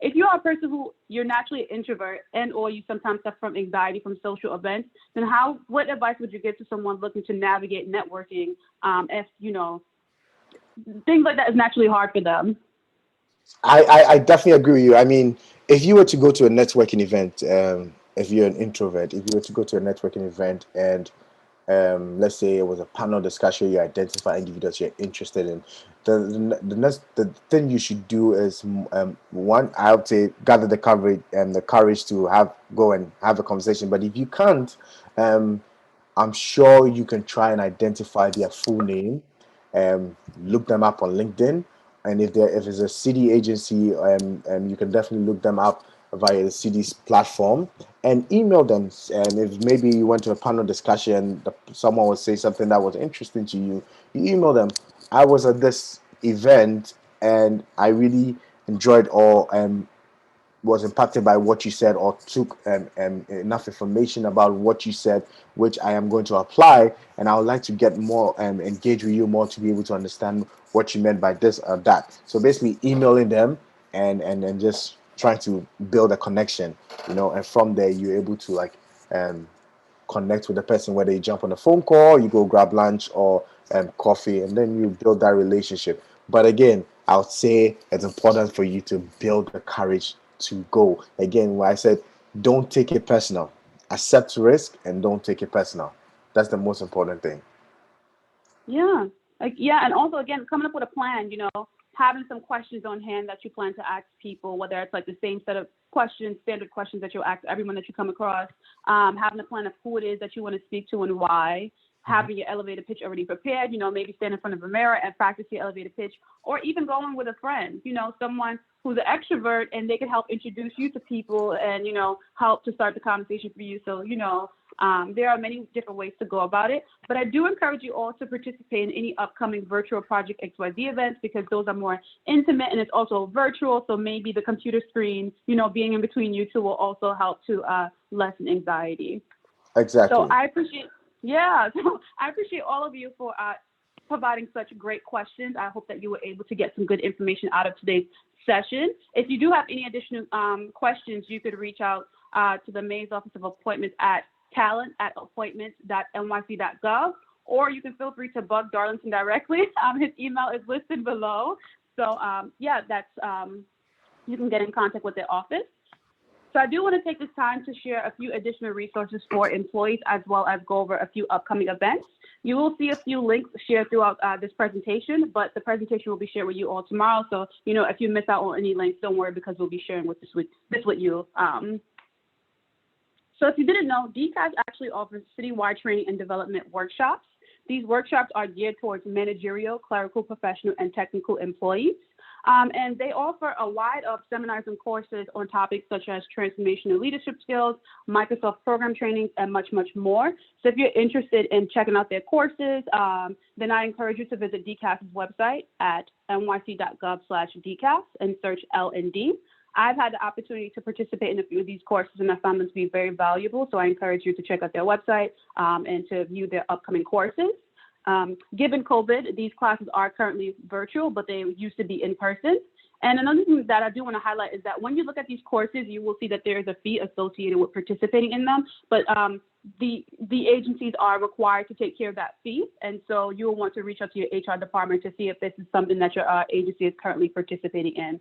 if you are a person who you're naturally an introvert and or you sometimes suffer from anxiety from social events, then what advice would you give to someone looking to navigate networking if, you know, things like that is naturally hard for them? I definitely agree with you. I mean, if you were to go to a networking event, if you're an introvert, if you were to go to a networking event and let's say it was a panel discussion, you identify individuals you're interested in, the thing you should do is one, I would say gather the courage to go and have a conversation. But if you can't, I'm sure you can try and identify their full name, look them up on LinkedIn, and if it's a city agency, you can definitely look them up via the city's platform and email them. And if maybe you went to a panel discussion, someone would say something that was interesting to you, you email them. I was at this event and I really enjoyed all was impacted by what you said, or took enough information about what you said, which I am going to apply, and I would like to get more engage with you more to be able to understand what you meant by this or that. So basically emailing them and just trying to build a connection, and from there you're able to like connect with the person, whether you jump on a phone call, you go grab lunch or coffee, and then you build that relationship. But again, I would say it's important for you to build the courage to go. Again, where I said, don't take it personal. Accept risk and don't take it personal. That's the most important thing. Yeah. And also again, coming up with a plan, having some questions on hand that you plan to ask people, whether it's like the same set of questions, standard questions that you'll ask everyone that you come across, having a plan of who it is that you want to speak to and why, having your elevator pitch already prepared, maybe stand in front of a mirror and practice your elevator pitch, or even going with a friend, someone who's an extrovert, and they can help introduce you to people and, help to start the conversation for you. So, there are many different ways to go about it, but I do encourage you all to participate in any upcoming virtual Project XYZ events, because those are more intimate and it's also virtual. So maybe the computer screen, being in between you two will also help to lessen anxiety. Exactly. So I appreciate all of you for providing such great questions. I hope that you were able to get some good information out of today's session. If you do have any additional questions, you could reach out to the Mayor's Office of Appointments at talent@appointments.nyc.gov, or you can feel free to bug Darlington directly. His email is listed below. So that's you can get in contact with their office. So I do want to take this time to share a few additional resources for employees, as well as go over a few upcoming events. You will see a few links shared throughout this presentation, but the presentation will be shared with you all tomorrow. So, if you miss out on any links, don't worry, because we'll be sharing this with you. So if you didn't know, DCAS actually offers citywide training and development workshops. These workshops are geared towards managerial, clerical, professional, and technical employees. And they offer a wide of seminars and courses on topics such as transformational leadership skills, Microsoft program trainings, and much, much more. So if you're interested in checking out their courses, then I encourage you to visit DCAS's website at nyc.gov/DCAS and search L&D. I've had the opportunity to participate in a few of these courses, and I found them to be very valuable. So I encourage you to check out their website and to view their upcoming courses. Given COVID, these classes are currently virtual, but they used to be in person. And another thing that I do want to highlight is that when you look at these courses, you will see that there is a fee associated with participating in them, but the agencies are required to take care of that fee. And so you will want to reach out to your HR department to see if this is something that your agency is currently participating in.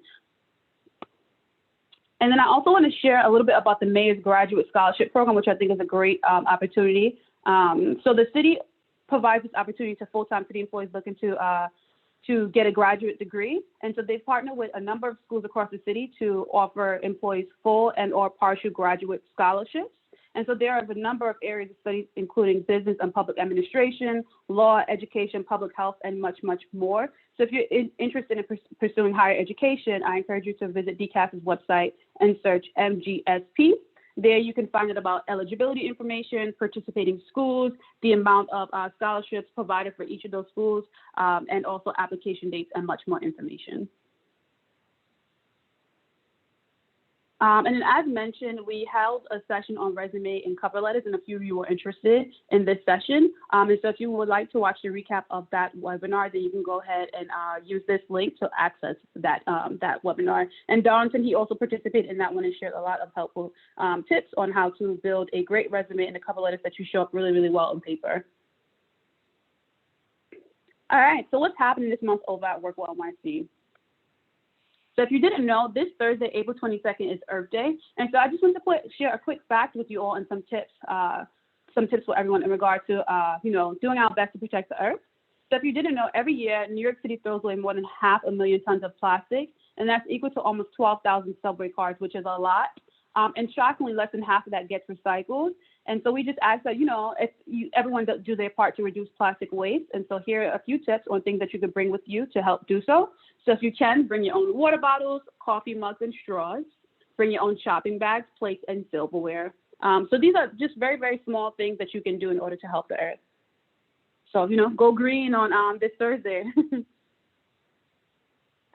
And then I also want to share a little bit about the Mayor's Graduate Scholarship Program, which I think is a great opportunity. So the city provides this opportunity to full-time city employees looking to get a graduate degree. And so they partner with a number of schools across the city to offer employees full and or partial graduate scholarships. And so there are a number of areas of studies, including business and public administration, law, education, public health, and much, much more. So if you're interested in pursuing higher education, I encourage you to visit DCAS's website and search MGSP. There you can find out about eligibility information, participating schools, the amount of scholarships provided for each of those schools, and also application dates and much more information. And then as mentioned, we held a session on resume and cover letters, and a few of you were interested in this session. And so if you would like to watch the recap of that webinar, then you can go ahead and use this link to access that, that webinar. And Darlington, he also participated in that one and shared a lot of helpful tips on how to build a great resume and the cover letters that you show up really, really well on paper. All right, so what's happening this month over at Workwell NYC? So if you didn't know, this Thursday, April 22nd is Earth Day. And so I just want to share a quick fact with you all and some tips for everyone in regard to, doing our best to protect the Earth. So if you didn't know, every year, New York City throws away more than 500,000 tons of plastic, and that's equal to almost 12,000 subway cars, which is a lot. And shockingly, less than half of that gets recycled. And so we just ask that, everyone do their part to reduce plastic waste. And so here are a few tips on things that you could bring with you to help do so. So if you can, bring your own water bottles, coffee mugs, and straws. Bring your own shopping bags, plates, and silverware. So these are just very, very small things that you can do in order to help the Earth. So, go green on this Thursday.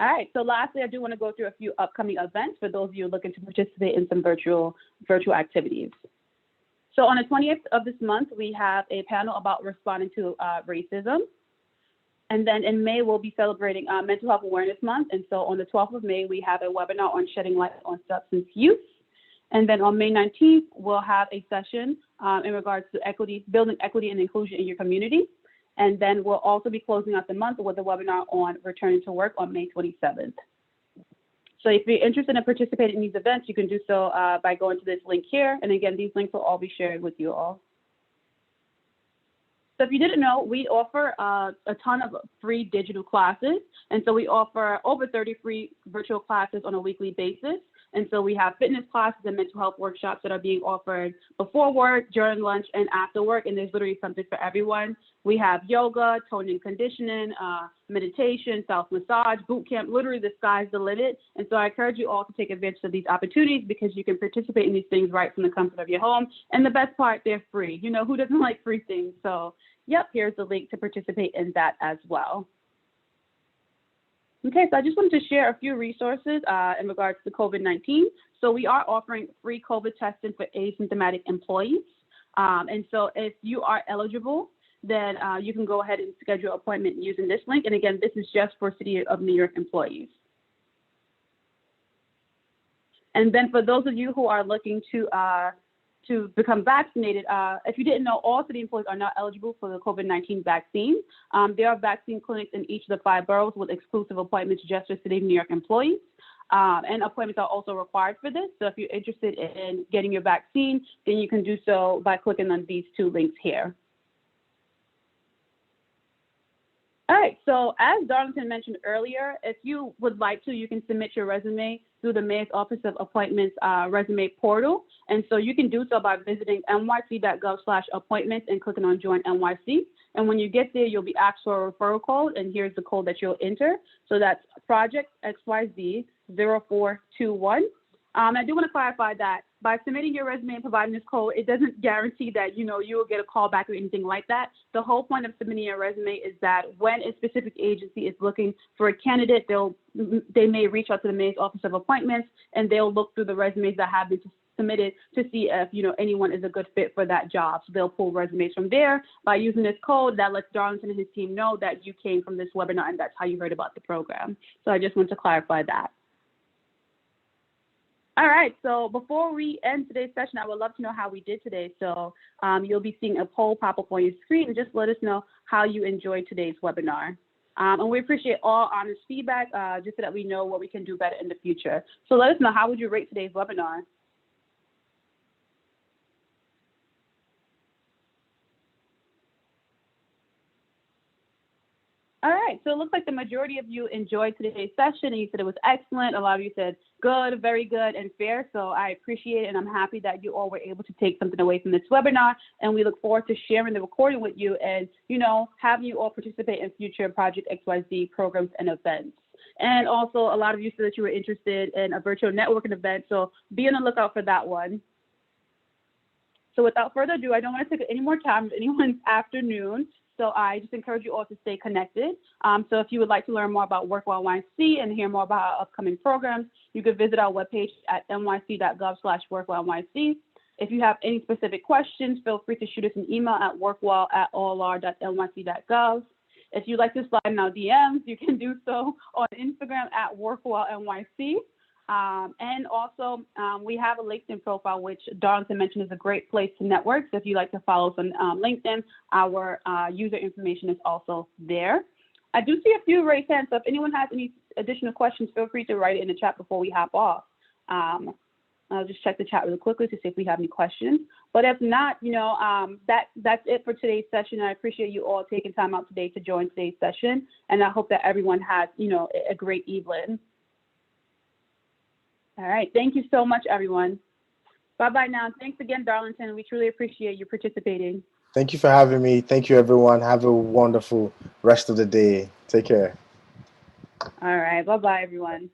All right, so lastly, I do want to go through a few upcoming events for those of you looking to participate in some virtual activities. So on the 20th of this month, we have a panel about responding to racism. And then in May, we'll be celebrating Mental Health Awareness Month. And so on the 12th of May, we have a webinar on shedding light on substance use. And then on May 19th, we'll have a session in regards to equity, building equity and inclusion in your community. And then we'll also be closing out the month with a webinar on returning to work on May 27th. So if you're interested in participating in these events, you can do so by going to this link here. And again, these links will all be shared with you all. So if you didn't know, we offer a ton of free digital classes. And so we offer over 30 free virtual classes on a weekly basis. And so we have fitness classes and mental health workshops that are being offered before work, during lunch, and after work. And there's literally something for everyone. We have yoga, toning, conditioning, meditation, self-massage, boot camp. Literally, the sky's the limit. And so I encourage you all to take advantage of these opportunities because you can participate in these things right from the comfort of your home. And the best part, they're free. Who doesn't like free things? So, yep, here's the link to participate in that as well. Okay, so I just wanted to share a few resources in regards to COVID-19. So we are offering free COVID testing for asymptomatic employees. And so if you are eligible, then you can go ahead and schedule an appointment using this link. And again, this is just for City of New York employees. And then for those of you who are looking to become vaccinated, if you didn't know, all city employees are not eligible for the COVID-19 vaccine. There are vaccine clinics in each of the 5 boroughs with exclusive appointments just for City of New York employees. And appointments are also required for this. So if you're interested in getting your vaccine, then you can do so by clicking on these two links here. All right, so as Darlington mentioned earlier, if you would like to, you can submit your resume through the Mayor's Office of Appointments resume portal. And so you can do so by visiting nyc.gov/appointments and clicking on Join NYC. And when you get there, you'll be asked for a referral code, and here's the code that you'll enter. So that's Project XYZ 0421. I do want to clarify that by submitting your resume and providing this code, it doesn't guarantee that, you know, you will get a call back or anything like that. The whole point of submitting your resume is that when a specific agency is looking for a candidate, they may reach out to the Mayor's Office of Appointments, and they'll look through the resumes that have been submitted to see if, you know, anyone is a good fit for that job. So they'll pull resumes from there. By using this code, that lets Darlington and his team know that you came from this webinar and that's how you heard about the program. So I just want to clarify that. All right, so before we end today's session, I would love to know how we did today. So you'll be seeing a poll pop up on your screen, and just let us know how you enjoyed today's webinar. And we appreciate all honest feedback, just so that we know what we can do better in the future. So let us know, how would you rate today's webinar? All right, so it looks like the majority of you enjoyed today's session, and you said it was excellent. A lot of you said good, very good, and fair. So I appreciate it, and I'm happy that you all were able to take something away from this webinar. And we look forward to sharing the recording with you and, you know, having you all participate in future Project XYZ programs and events. And also, a lot of you said that you were interested in a virtual networking event, so be on the lookout for that one. So without further ado, I don't want to take any more time of anyone's afternoon. So I just encourage you all to stay connected. So if you would like to learn more about WorkWell NYC and hear more about our upcoming programs, you could visit our webpage at nyc.gov/workwellnyc. If you have any specific questions, feel free to shoot us an email at workwell@olr.nyc.gov. If you'd like to slide in our DMs, you can do so on Instagram at workwellnyc. And also, we have a LinkedIn profile, which Darlington mentioned is a great place to network. So if you'd like to follow us on LinkedIn, our user information is also there. I do see a few raised hands, so if anyone has any additional questions, feel free to write it in the chat before we hop off. I'll just check the chat really quickly to see if we have any questions. But if not, you know, that's it for today's session. I appreciate you all taking time out today to join today's session, and I hope that everyone has, you know, a great evening. All right, thank you so much, everyone. Bye-bye now. Thanks again, Darlington. We truly appreciate you participating. Thank you for having me. Thank you, everyone. Have a wonderful rest of the day. Take care. All right, bye-bye, everyone.